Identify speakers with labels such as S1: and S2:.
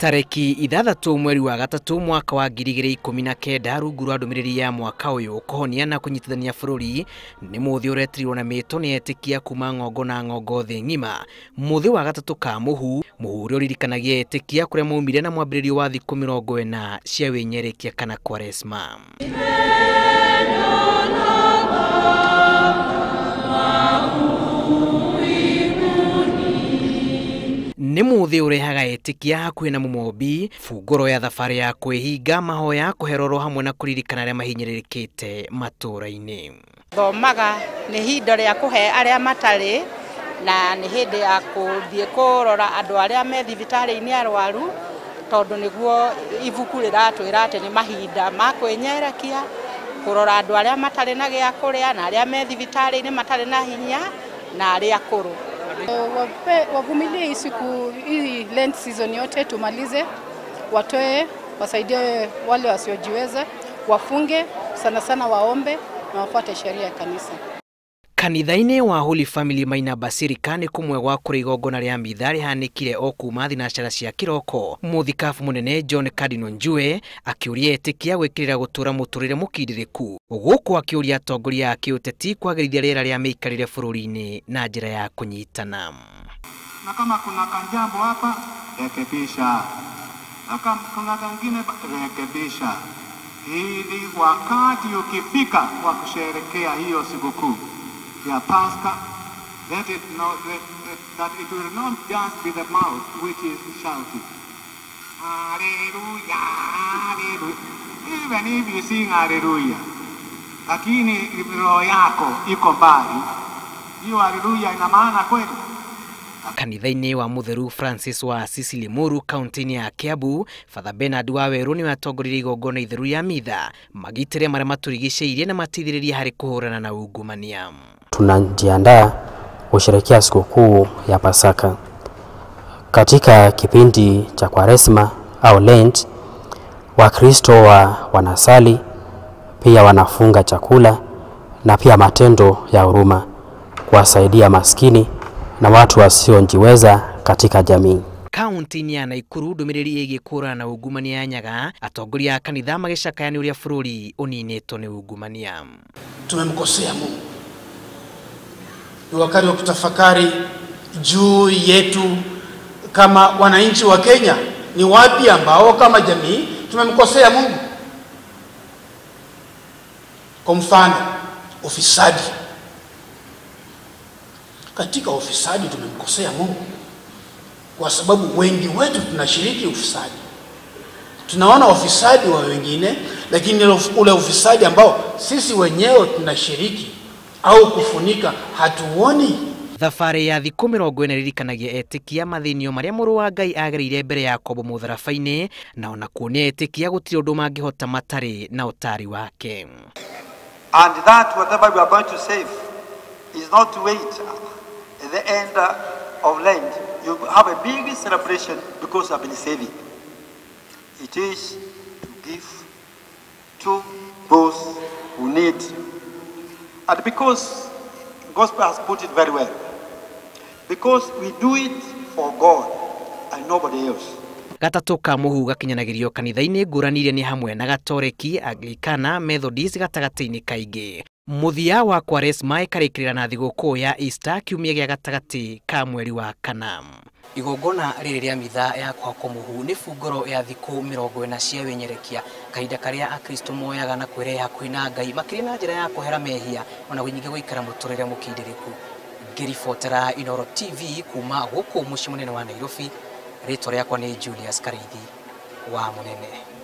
S1: Tareki 6 mweri wa Gatatu mwaka wa 2019 rungu rwa ndumiriri ya mwaka uyu kuhonia na kunyitithania bururi ni muthi uretirwo na mito ni etikia kuma ng'ongo na ng'ongo thi ng'ima. Muthi wa gatatu ka muhu uria uririkanagia etikia kuria maumire na mwambiririo wa thiku 40 cia winyerekia kana kwaresma. Ni muthi urehaga etikia hakuhi na mumombi, funguro ya thabari ya kwihinga, mahoya kuheroro hamwe na kuririkana aria mahinyirirekete matura-ini.
S2: Thomaga ni hinda ria kuhe aria matari na ni hindi ya kuthie kurora andu aria me thibitari-ini arwaru, tondu niguo ibuku riratwira ati ni mahinda ma kwinyerekia, kurora andu aria matari na gia kuria na aria me thibitari-ini matari na hinya na aria akuru.
S3: Wavumilie hii siku, hii Lent season yote tumalize, watoe, wasaidie wale wasiojiweza, wafunge, sana sana waombe na wafuate sheria ya kanisa.
S1: Kanitha-ini wa Holy Family Maina Basilica ni kumwe gwa kuri igongona ria mitha rihanikire o kuma thinacara cia kiroko. Muthikabu munene John Cardinal Njue akiuria etikia gwikirira gutura muturire mukindiriku, guku akiuria atongoria a kiuteti kwagirithia riera ria meikarire bururi-ini na njira ya kunyitana.
S4: Na kama kuna kanjambo hapa rekebisha, na kama kuna kingine rekebisha. Hili wakati ukifika wa kusherehekea hiyo sikukuu ya Pascha, that it will not just be the mouth which is shouting hallelujah, hallelujah. Even if you sing hallelujah, lakini roho yako iko mbali, hiyo hallelujah ina maana kweli?
S1: Kanitha-ini wa mutheru Francis wa Sicily Muru kaunti ya Kiambu, Father Bernard wa Weru ni watongoririe igongona itheru ya mitha magitire maria maturigiceirie na matithiririe hari kuhurana na ungumania.
S5: Tunajiandaa kusherehekea sikukuu ya Pasaka. Katika kipindi cha Kwaresma au Lent, Wakristo wanasali, pia wanafunga chakula na pia matendo ya huruma kuwasaidia maskini na watu wasiojiweza katika jamii.
S1: Kaunti ya Nakuru ndumiriri igikura na ungumania ya nyaga, atongoria a kanitha magicakayania uria bururi uninitwo ni ungumania.
S6: Tumemkosea Mungu. Ni wakati wa kutafakari juu yetu kama wananchi wa Kenya, ni wapi ambao kama jamii tumemkosea Mungu. Kwa mfano, ufisadi. Katika ufisadi tumemkosea Mungu kwa sababu wengi wetu tunashiriki ufisadi. Tunaona ufisadi wa wengine, lakini ule ufisadi ambao sisi wenyewe tunashiriki au kufunika hatuoni.
S1: Thabari ya thiku 40 ririkanagia etikia mathinio maria muru wa Ngai agirire mbere ya Yakobo mutharabaini, na ona kuonia etikia gutiri undu mangihota matari na utari wake.
S7: And that whatever we are going to save is not to wait at the end of Lent. You have a big celebration because you have been saving. It is to give to those who need. And because gospel has put it very well. Because we do it for God and nobody else.
S1: Gatatu ka muhu gakinyanagirio kanitha-ini nguurani ni hamwe na Gatoreki, Anglikana, Methodist gatagati-ini kaingi. Muthia wa Kwaresma ikarikirira na thiguku ya Easter kiumia gia gatagati ka mweri wa kana. Igongona riri ria mitha ya kwako muhu ni funguro ya thiku 40 cia winyerekia, kahinda karia akristo moyaga na kwireha hakuhi na Ngai makiri na njira ya kuhera mehia ona gunyinge guikara muturire mukindiriku. Ngiribotera Inooro TV kuma guku muci munene wa Nairobi. Ritwa riakwa ni Julius Karithi wa Munene.